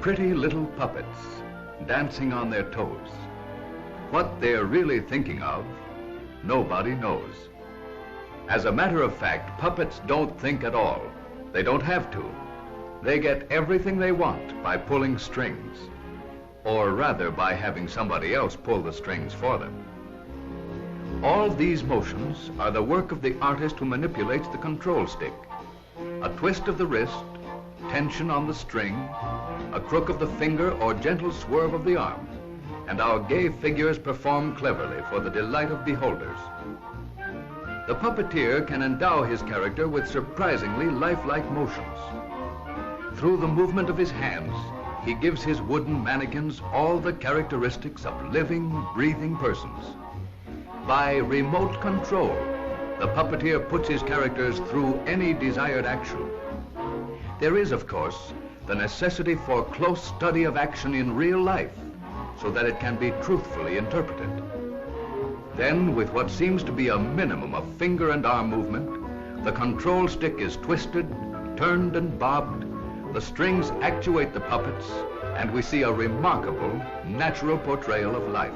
Pretty little puppets dancing on their toes. What they're really thinking of, nobody knows. As a matter of fact, puppets don't think at all. They don't have to. They get everything they want by pulling strings, or rather by having somebody else pull the strings for them. All these motions are the work of the artist who manipulates the control stick. A twist of the wrist, tension on the string, a crook of the finger or gentle swerve of the arm, and our gay figures perform cleverly for the delight of beholders. The puppeteer can endow his character with surprisingly lifelike motions. Through the movement of his hands, he gives his wooden mannequins all the characteristics of living, breathing persons. By remote control, the puppeteer puts his characters through any desired action. There is, of course, the necessity for close study of action in real life so that it can be truthfully interpreted. Then, with what seems to be a minimum of finger and arm movement, the control stick is twisted, turned and bobbed, the strings actuate the puppets, and we see a remarkable, natural portrayal of life.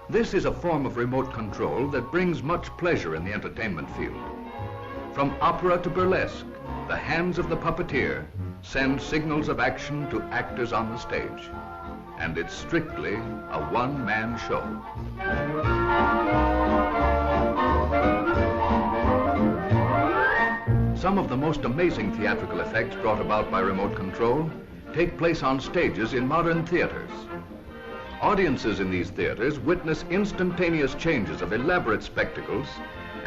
This is a form of remote control that brings much pleasure in the entertainment field. From opera to burlesque, the hands of the puppeteer send signals of action to actors on the stage. And it's strictly a one-man show. Some of the most amazing theatrical effects brought about by remote control take place on stages in modern theaters. Audiences in these theaters witness instantaneous changes of elaborate spectacles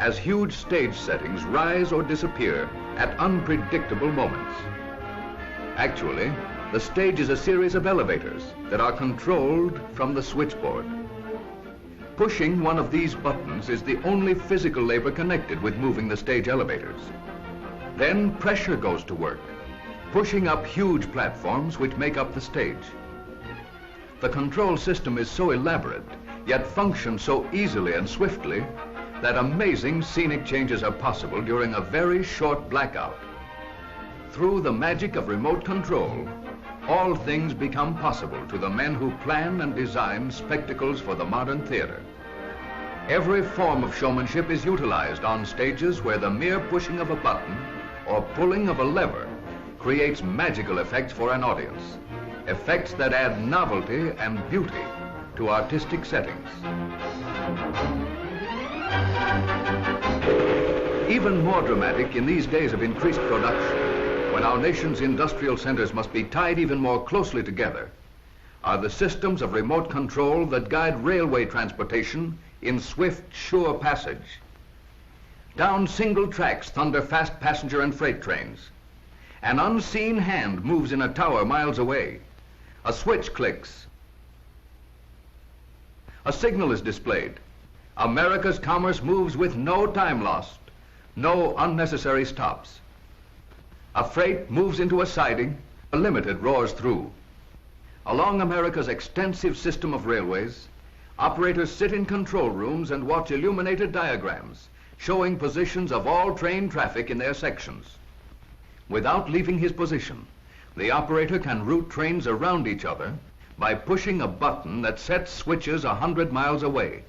as huge stage settings rise or disappear at unpredictable moments. Actually, the stage is a series of elevators that are controlled from the switchboard. Pushing one of these buttons is the only physical labor connected with moving the stage elevators. Then pressure goes to work, pushing up huge platforms which make up the stage. The control system is so elaborate, yet functions so easily and swiftly, that amazing scenic changes are possible during a very short blackout. Through the magic of remote control, all things become possible to the men who plan and design spectacles for the modern theater. Every form of showmanship is utilized on stages where the mere pushing of a button or pulling of a lever creates magical effects for an audience, effects that add novelty and beauty to artistic settings. Even more dramatic in these days of increased production, when our nation's industrial centers must be tied even more closely together, are the systems of remote control that guide railway transportation in swift, sure passage. Down single tracks thunder fast passenger and freight trains. An unseen hand moves in a tower miles away. A switch clicks. A signal is displayed. America's commerce moves with no time lost, no unnecessary stops. A freight moves into a siding, a limited roars through. Along America's extensive system of railways, operators sit in control rooms and watch illuminated diagrams showing positions of all train traffic in their sections. Without leaving his position, the operator can route trains around each other by pushing a button that sets switches 100 miles away.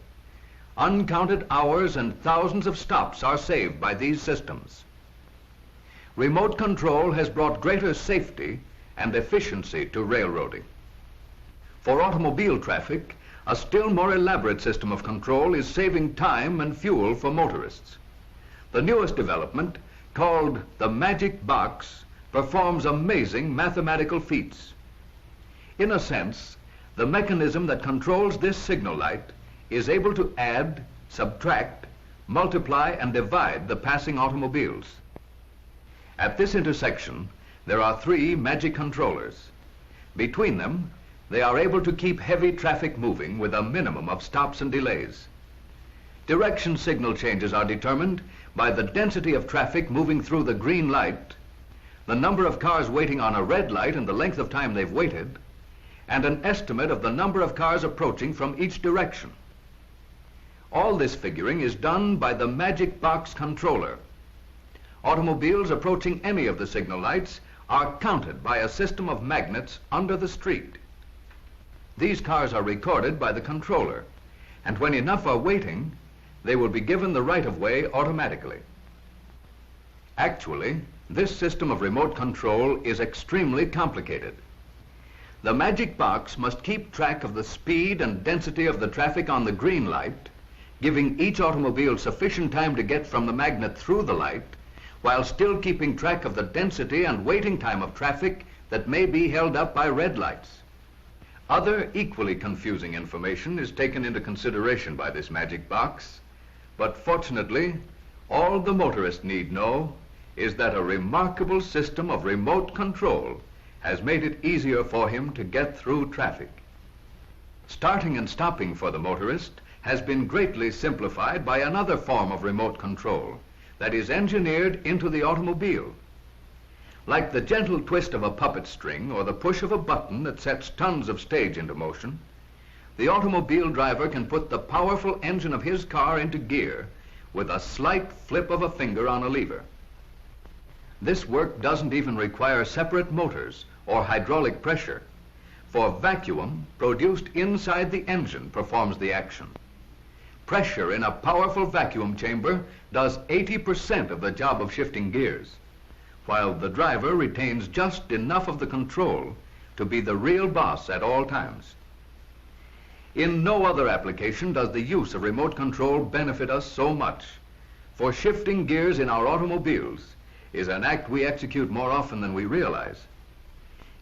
Uncounted hours and thousands of stops are saved by these systems. Remote control has brought greater safety and efficiency to railroading. For automobile traffic, a still more elaborate system of control is saving time and fuel for motorists. The newest development, called the Magic Box, performs amazing mathematical feats. In a sense, the mechanism that controls this signal light is able to add, subtract, multiply, and divide the passing automobiles. At this intersection, there are 3 magic controllers. Between them, they are able to keep heavy traffic moving with a minimum of stops and delays. Direction signal changes are determined by the density of traffic moving through the green light, the number of cars waiting on a red light and the length of time they've waited, and an estimate of the number of cars approaching from each direction. All this figuring is done by the Magic Box controller. Automobiles approaching any of the signal lights are counted by a system of magnets under the street. These cars are recorded by the controller, and when enough are waiting, they will be given the right-of-way automatically. Actually, this system of remote control is extremely complicated. The magic box must keep track of the speed and density of the traffic on the green light, giving each automobile sufficient time to get from the magnet through the light, while still keeping track of the density and waiting time of traffic that may be held up by red lights. Other equally confusing information is taken into consideration by this magic box, but fortunately, all the motorist need know is that a remarkable system of remote control has made it easier for him to get through traffic. Starting and stopping for the motorist has been greatly simplified by another form of remote control that is engineered into the automobile. Like the gentle twist of a puppet string or the push of a button that sets tons of stage into motion, the automobile driver can put the powerful engine of his car into gear with a slight flip of a finger on a lever. This work doesn't even require separate motors or hydraulic pressure, for vacuum produced inside the engine performs the action. Pressure in a powerful vacuum chamber does 80% of the job of shifting gears, while the driver retains just enough of the control to be the real boss at all times. In no other application does the use of remote control benefit us so much, for shifting gears in our automobiles is an act we execute more often than we realize.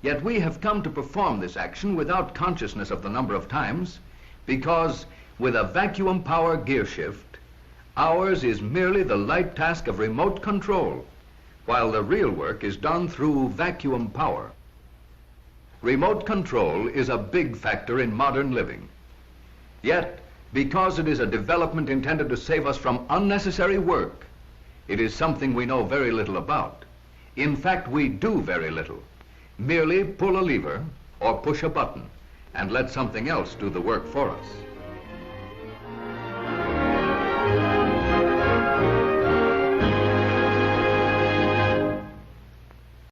Yet we have come to perform this action without consciousness of the number of times, because with a vacuum power gear shift, ours is merely the light task of remote control, while the real work is done through vacuum power. Remote control is a big factor in modern living. Yet, because it is a development intended to save us from unnecessary work, it is something we know very little about. In fact, we do very little. Merely pull a lever or push a button and let something else do the work for us.